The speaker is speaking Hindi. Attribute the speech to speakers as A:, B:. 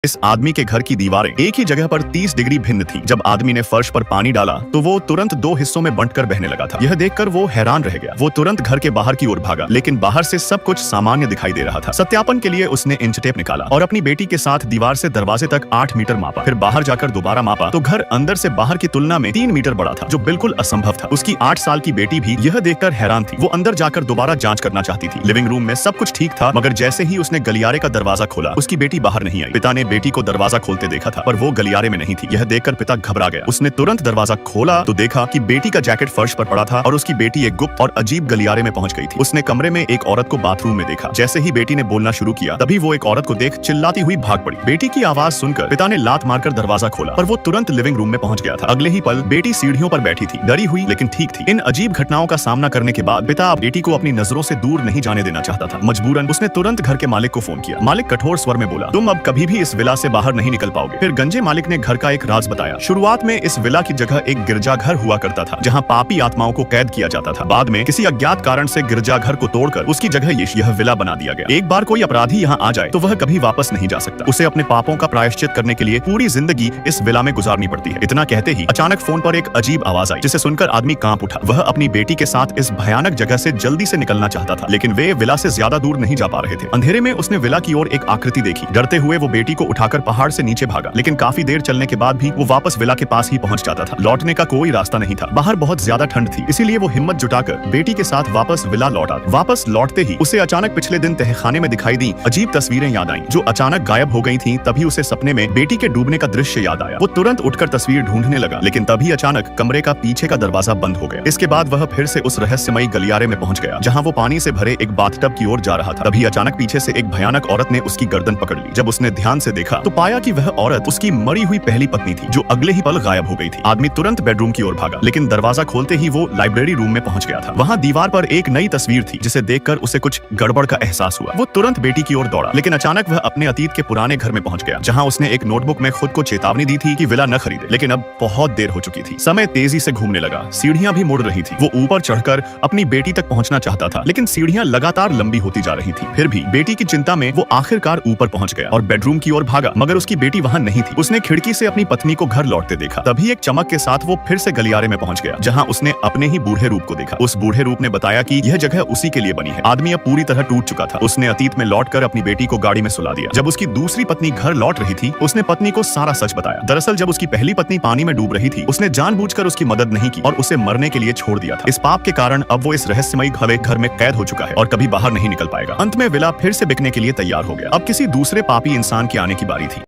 A: इस आदमी के घर की दीवारें एक ही जगह पर 30 डिग्री भिन्न थी। जब आदमी ने फर्श पर पानी डाला तो वो तुरंत दो हिस्सों में बंटकर बहने लगा था। यह देखकर वो हैरान रह गया। वो तुरंत घर के बाहर की ओर भागा, लेकिन बाहर से सब कुछ सामान्य दिखाई दे रहा था। सत्यापन के लिए उसने इंच टेप निकाला और अपनी बेटी के साथ दीवार से दरवाजे तक 8 मीटर मापा। फिर बाहर जाकर दोबारा मापा तो घर अंदर से बाहर की तुलना में 3 मीटर बड़ा था, जो बिल्कुल असंभव था। उसकी 8 साल की बेटी भी यह देखकर हैरान थी। वो अंदर जाकर दोबारा जांच करना चाहती थी। लिविंग रूम में सब कुछ ठीक था, मगर जैसे ही उसने गलियारे का दरवाजा खोला, उसकी बेटी बाहर नहीं आई। पिता ने बेटी को दरवाजा खोलते देखा था, पर वो गलियारे में नहीं थी। यह देखकर पिता घबरा गया। उसने तुरंत दरवाजा खोला तो देखा कि बेटी का जैकेट फर्श पर पड़ा था और उसकी बेटी एक गुप्त और अजीब गलियारे में पहुंच गई थी। उसने कमरे में एक औरत को बाथरूम में देखा। जैसे ही बेटी ने बोलना शुरू किया, तभी वो एक औरत को देख चिल्लाती हुई भाग पड़ी। बेटी की आवाज सुनकर पिता ने लात मारकर दरवाजा खोला, पर वो तुरंत लिविंग रूम में पहुंच गया था। अगले ही पल बेटी सीढ़ियों पर बैठी थी, डरी हुई लेकिन ठीक थी। इन अजीब घटनाओं का सामना करने के बाद पिता बेटी को अपनी नजरों से दूर नहीं जाने देना चाहता था। मजबूरन उसने तुरंत घर के मालिक को फोन किया। मालिक कठोर स्वर में बोला, तुम अब कभी भी इस विला से बाहर नहीं निकल पाओगे। फिर गंजे मालिक ने घर का एक राज बताया। शुरुआत में इस विला की जगह एक गिरजाघर हुआ करता था, जहां पापी आत्माओं को कैद किया जाता था। बाद में किसी अज्ञात कारण से गिरजाघर को तोड़कर उसकी जगह यह विला बना दिया गया। एक बार कोई अपराधी यहाँ आ जाए तो वह कभी वापस नहीं जा सकता। उसे अपने पापों का प्रायश्चित करने के लिए पूरी जिंदगी इस विला में गुजारनी पड़ती है। इतना कहते ही अचानक फोन पर एक अजीब आवाज आई, जिसे सुनकर आदमी कांप उठा। वह अपनी बेटी के साथ इस भयानक जगह से जल्दी से निकलना चाहता था, लेकिन वे विला से ज्यादा दूर नहीं जा पा रहे थे। अंधेरे में उसने विला की ओर एक आकृति देखी। डरते हुए वो बेटी को उठाकर पहाड़ से नीचे भागा, लेकिन काफी देर चलने के बाद भी वो वापस विला के पास ही पहुंच जाता था। लौटने का कोई रास्ता नहीं था। बाहर बहुत ज्यादा ठंड थी, इसीलिए वो हिम्मत जुटाकर बेटी के साथ वापस विला लौटा। वापस लौटते ही उसे अचानक पिछले दिन तहखाने में दिखाई दी अजीब तस्वीरें याद आईं, जो अचानक गायब हो गई थीं। तभी उसे सपने में बेटी के डूबने का दृश्य याद आया। वो तुरंत उठकर तस्वीर ढूंढने लगा, लेकिन तभी अचानक कमरे का पीछे का दरवाजा बंद हो गया। इसके बाद वह फिर से उस रहस्यमयी गलियारे में पहुंच गया, जहां वो पानी से भरे एक बाथटब की ओर जा रहा था। तभी अचानक पीछे से एक भयानक औरत ने उसकी गर्दन पकड़ ली। जब उसने ध्यान से देखा तो पाया कि वह औरत उसकी मरी हुई पहली पत्नी थी, जो अगले ही पल गायब हो गई थी। आदमी तुरंत बेडरूम की ओर भागा, लेकिन दरवाजा खोलते ही वो लाइब्रेरी रूम में पहुंच गया था। वहां दीवार पर एक नई तस्वीर थी, जिसे देखकर उसे कुछ गड़बड़ का एहसास हुआ। वो तुरंत बेटी की ओर दौड़ा, लेकिन अचानक वह अपने अतीत के पुराने घर में पहुंच गया, जहां उसने एक नोटबुक में खुद को चेतावनी दी थी कि विला न खरीदे। लेकिन अब बहुत देर हो चुकी थी। समय तेजी से घूमने लगा, सीढ़ियां भी मुड़ रही थी। वो ऊपर चढ़कर अपनी बेटी तक पहुंचना चाहता था, लेकिन सीढ़ियां लगातार लंबी होती जा रही थी। फिर भी बेटी की चिंता में वो आखिरकार ऊपर पहुंच गया और बेडरूम की ओर भागा, मगर उसकी बेटी वहां नहीं थी। उसने खिड़की से अपनी पत्नी को घर लौटते देखा। तभी एक चमक के साथ वो फिर से गलियारे में पहुंच गया, जहां उसने अपने ही बूढ़े रूप को देखा। उस बूढ़े रूप ने बताया कि यह जगह उसी के लिए बनी है। आदमी अब पूरी तरह टूट चुका था। उसने अतीत में लौटकर अपनी बेटी को गाड़ी में सुला दिया। जब उसकी दूसरी पत्नी घर लौट रही थी, उसने पत्नी को सारा सच बताया। दरअसल जब उसकी पहली पत्नी पानी में डूब रही थी, उसने जानबूझकर उसकी मदद नहीं की और उसे मरने के लिए छोड़ दिया था। इस पाप के कारण अब वो इस रहस्यमयी घर में कैद हो चुका है और कभी बाहर नहीं निकल पाएगा। अंत में विला फिर से बिकने के लिए तैयार हो गया। अब किसी दूसरे पापी इंसान के आने की बारी थी।